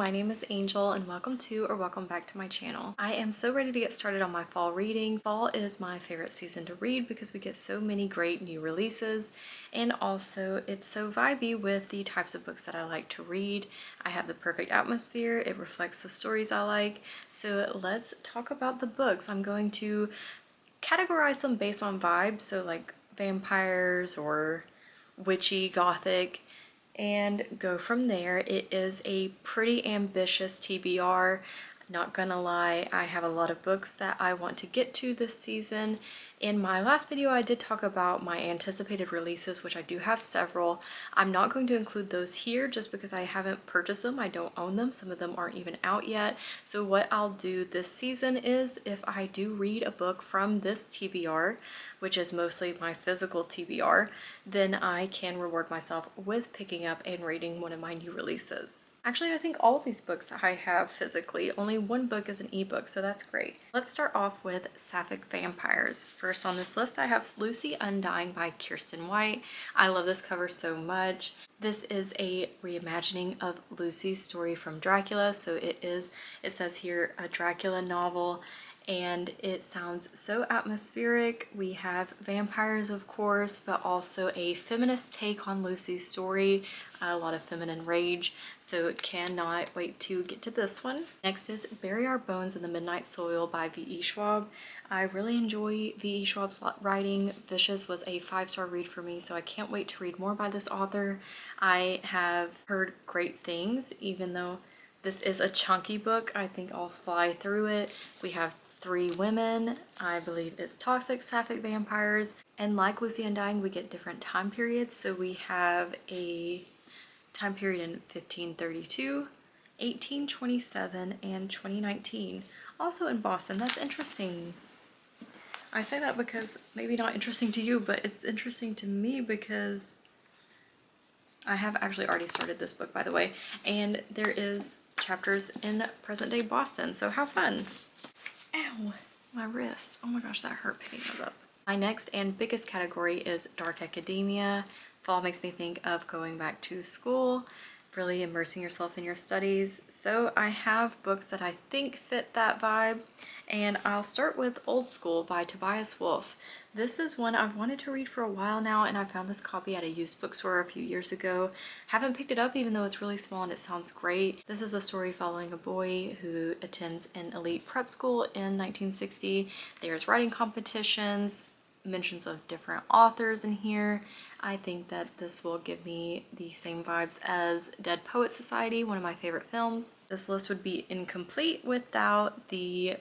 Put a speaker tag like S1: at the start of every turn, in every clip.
S1: my name is Angel and welcome back to my channel. I am so ready to get started on my fall reading. Fall is my favorite season to read because we get so many great new releases, and also it's so vibey with the types of books that I like to read. I have the perfect atmosphere, it reflects the stories I like, so let's talk about the books. I'm going to categorize them based on vibes, so like vampires or witchy, gothic, and go from there. It is a pretty ambitious TBR. Not gonna lie, I have a lot of books that I want to get to this season. In my last video, I did talk about my anticipated releases, which I do have several. I'm not going to include those here just because I haven't purchased them. I don't own them. Some of them aren't even out yet. So what I'll do this season is if I do read a book from this TBR, which is mostly my physical TBR, then I can reward myself with picking up and reading one of my new releases. Actually, I think all of these books I have physically. Only one book is an ebook, so that's great. Let's start off with Sapphic Vampires. First on this list, I have Lucy Undying by Kiersten White. I love this cover so much. This is a reimagining of Lucy's story from Dracula, so it says here, a Dracula novel, and it sounds so atmospheric. We have vampires, of course, but also a feminist take on Lucy's story, a lot of feminine rage, so cannot wait to get to this one. Next is Bury Our Bones in the Midnight Soil by V.E. Schwab. I really enjoy V.E. Schwab's writing. Vicious was a 5-star read for me, so I can't wait to read more by this author. I have heard great things, even though this is a chunky book. I think I'll fly through it. We have 3 women. I believe it's toxic sapphic vampires. And like Lucy Undying, we get different time periods. So we have a time period in 1532, 1827, and 2019. Also in Boston. That's interesting. I say that because maybe not interesting to you, but it's interesting to me because I have actually already started this book, by the way, and there is chapters in present day Boston, so how fun. Ow, my wrist. Oh my gosh, that hurt picking those up. My next and biggest category is dark academia. Fall makes me think of going back to school, really immersing yourself in your studies. So I have books that I think fit that vibe, and I'll start with Old School by Tobias Wolff. This is one I've wanted to read for a while now, and I found this copy at a used bookstore a few years ago. Haven't picked it up even though it's really small and it sounds great. This is a story following a boy who attends an elite prep school in 1960. There's writing competitions, mentions of different authors in here. I think that this will give me the same vibes as Dead Poet Society, one of my favorite films. This list would be incomplete without the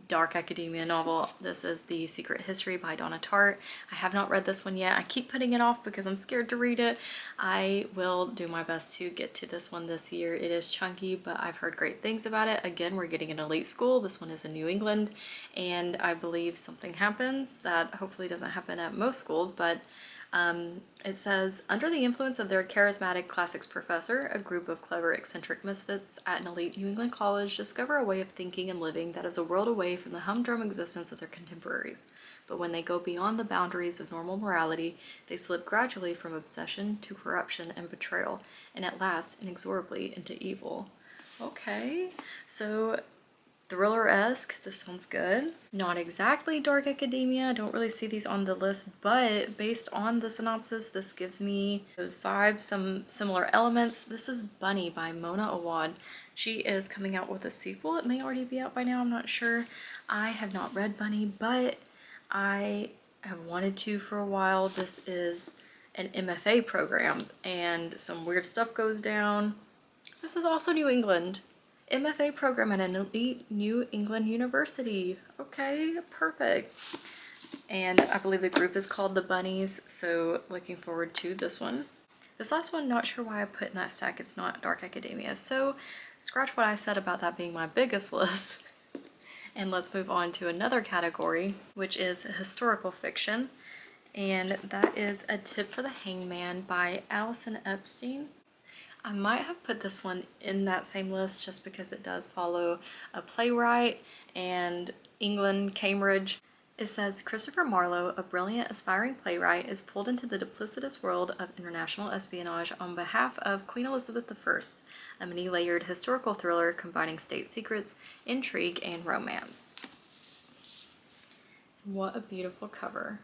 S1: dark academia novel. This is The Secret History by Donna Tartt. I have not read this one yet. I keep putting it off because I'm scared to read it. I will do my best to get to this one this year. It is chunky, but I've heard great things about it. Again, we're getting an elite school. This one is in New England, and I believe something happens that hopefully doesn't happen at most schools, but it says, under the influence of their charismatic classics professor, a group of clever eccentric misfits at an elite New England college discover a way of thinking and living that is a world away from the humdrum existence of their contemporaries. But when they go beyond the boundaries of normal morality, they slip gradually from obsession to corruption and betrayal, and at last, inexorably, into evil. Okay, so thriller-esque, this sounds good. Not exactly dark academia, I don't really see these on the list, but based on the synopsis, this gives me those vibes, some similar elements. This is Bunny by Mona Awad. She is coming out with a sequel. It may already be out by now, I'm not sure. I have not read Bunny, but I have wanted to for a while. This is an MFA program, and some weird stuff goes down. This is also New England. MFA program at an elite New England university. Okay, perfect. And I believe the group is called the Bunnies, so looking forward to this one. This last one, not sure why I put in that stack. It's not dark academia, so scratch what I said about that being my biggest list. And let's move on to another category, which is historical fiction. And that is A Tip for the Hangman by Allison Epstein. I might have put this one in that same list just because it does follow a playwright and England, Cambridge. It says Christopher Marlowe, a brilliant aspiring playwright, is pulled into the duplicitous world of international espionage on behalf of Queen Elizabeth I, a many-layered historical thriller combining state secrets, intrigue, and romance. What a beautiful cover.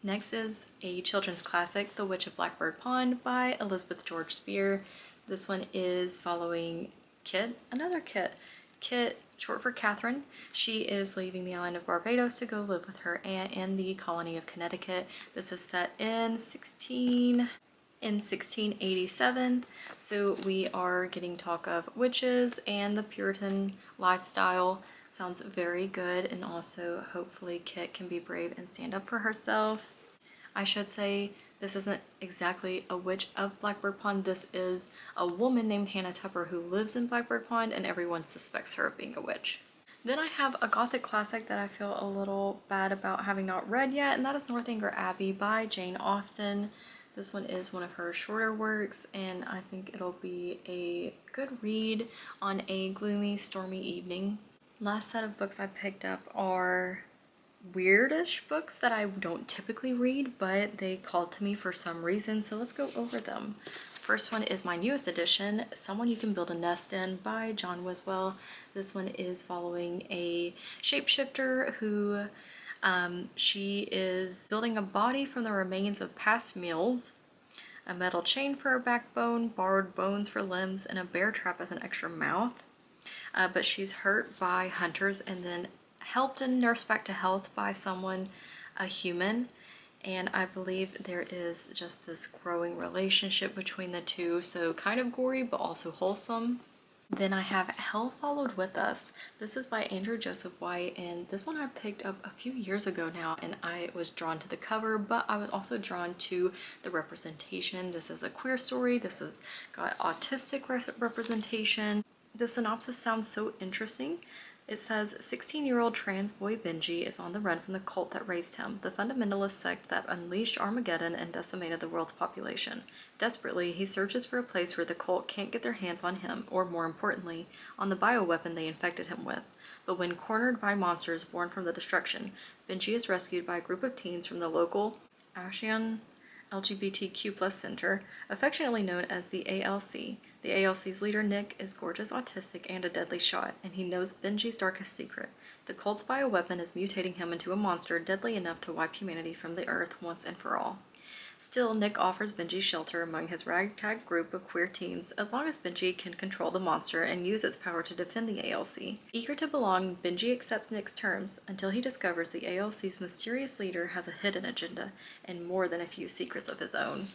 S1: Next is a children's classic, The Witch of Blackbird Pond by Elizabeth George Spear. This one is following Kit, another Kit. Kit, short for Catherine. She is leaving the island of Barbados to go live with her aunt in the colony of Connecticut. This is set in 1687, so we are getting talk of witches and the Puritan lifestyle. Sounds very good, and also hopefully Kit can be brave and stand up for herself. I should say this isn't exactly a witch of Blackbird Pond. This is a woman named Hannah Tupper who lives in Blackbird Pond, and everyone suspects her of being a witch. Then I have a gothic classic that I feel a little bad about having not read yet, and that is Northanger Abbey by Jane Austen. This one is one of her shorter works, and I think it'll be a good read on a gloomy, stormy evening. Last set of books I picked up are weirdish books that I don't typically read, but they called to me for some reason, so let's go over them. First one is my newest edition, Someone You Can Build a Nest In by John Wiswell. This one is following a shapeshifter who she is building a body from the remains of past meals, a metal chain for her backbone, borrowed bones for limbs, and a bear trap as an extra mouth. But she's hurt by hunters and then helped and nursed back to health by someone, a human. And I believe there is just this growing relationship between the two, so kind of gory but also wholesome. Then I have Hell Followed With Us. This is by Andrew Joseph White, and this one I picked up a few years ago now, and I was drawn to the cover, but I was also drawn to the representation. This is a queer story. This has got autistic representation. The synopsis sounds so interesting. It says, 16-year-old trans boy Benji is on the run from the cult that raised him, the fundamentalist sect that unleashed Armageddon and decimated the world's population. Desperately, he searches for a place where the cult can't get their hands on him, or more importantly, on the bioweapon they infected him with. But when cornered by monsters born from the destruction, Benji is rescued by a group of teens from the local Asian LGBTQ+ center, affectionately known as the ALC. The ALC's leader, Nick, is gorgeous, autistic, and a deadly shot, and he knows Benji's darkest secret. The cult's bioweapon is mutating him into a monster deadly enough to wipe humanity from the earth once and for all. Still, Nick offers Benji shelter among his ragtag group of queer teens as long as Benji can control the monster and use its power to defend the ALC. Eager to belong, Benji accepts Nick's terms until he discovers the ALC's mysterious leader has a hidden agenda and more than a few secrets of his own.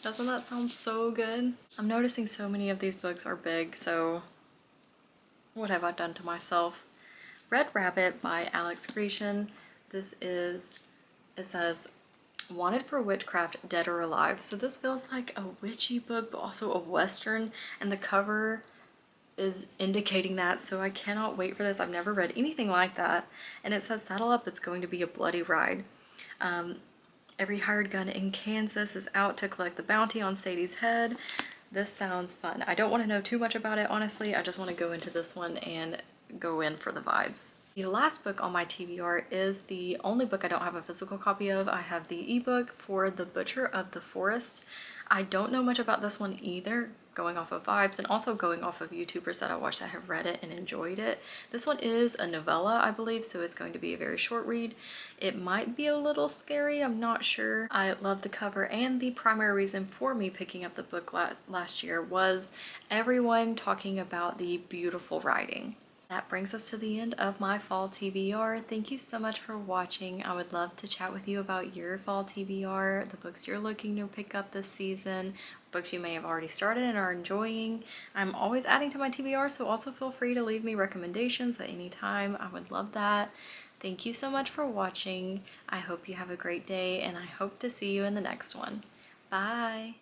S1: Doesn't that sound so good? I'm noticing so many of these books are big, so what have I done to myself? Red Rabbit by Alex Grecian. It says, Wanted for Witchcraft, Dead or Alive. So this feels like a witchy book, but also a western, and the cover is indicating that, so I cannot wait for this. I've never read anything like that. And it says, saddle up, it's going to be a bloody ride. Every hired gun in Kansas is out to collect the bounty on Sadie's head. This sounds fun. I don't want to know too much about it, honestly. I just want to go into this one and go in for the vibes. The last book on my TBR is the only book I don't have a physical copy of. I have the ebook for The Butcher of the Forest. I don't know much about this one either, going off of vibes and also going off of YouTubers that I watch that have read it and enjoyed it. This one is a novella, I believe, so it's going to be a very short read. It might be a little scary, I'm not sure. I love the cover, and the primary reason for me picking up the book last year was everyone talking about the beautiful writing. That brings us to the end of my fall TBR. Thank you so much for watching. I would love to chat with you about your fall TBR, the books you're looking to pick up this season, books you may have already started and are enjoying. I'm always adding to my TBR, so also feel free to leave me recommendations at any time. I would love that. Thank you so much for watching. I hope you have a great day, and I hope to see you in the next one. Bye!